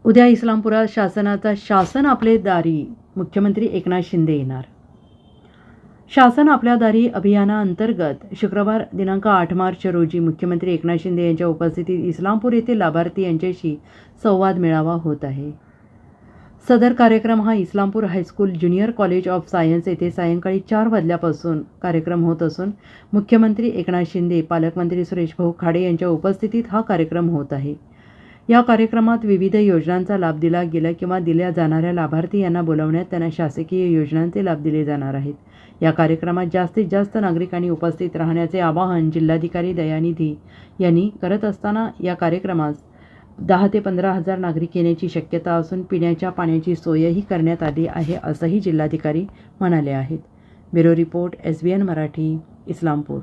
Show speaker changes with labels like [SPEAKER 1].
[SPEAKER 1] उद्या इस्लामपुरात शासनाचा शासन आपले दारी, मुख्यमंत्री एकनाथ शिंदे येणार. शासन आपल्या दारी अभियानाअंतर्गत शुक्रवार दिनांक 8 मार्च रोजी मुख्यमंत्री एकनाथ शिंदे यांच्या उपस्थितीत इस्लामपूर येथे लाभार्थी यांच्याशी संवाद मेळावा होत आहे. सदर कार्यक्रम हा Islampur high school junior college of science येथे सायंकाळी 4 वाजल्यापासून कार्यक्रम होत असून मुख्यमंत्री एकनाथ शिंदे, पालकमंत्री सुरेश भाऊ खाडे यांच्या उपस्थितीत हा कार्यक्रम होत आहे. या कार्यक्रमात विविध योजनांचा लाभ दिला गेला किंवा दिल्या जाणाऱ्या लाभार्थी यांना बोलावण्यात त्यांना शासकीय योजनांचे लाभ दिले जाणार आहेत. या कार्यक्रमात जास्तीत जास्त नागरिकांनी उपस्थित राहण्याचे आवाहन जिल्हाधिकारी दयानिधी यांनी करत असताना या कार्यक्रमास 10 ते 15 हजार नागरिक येण्याची शक्यता असून पिण्याच्या पाण्याची सोयही करण्यात आली आहे असंही जिल्हाधिकारी म्हणाले आहेत. Bureau report, SBN Marathi, Islampur.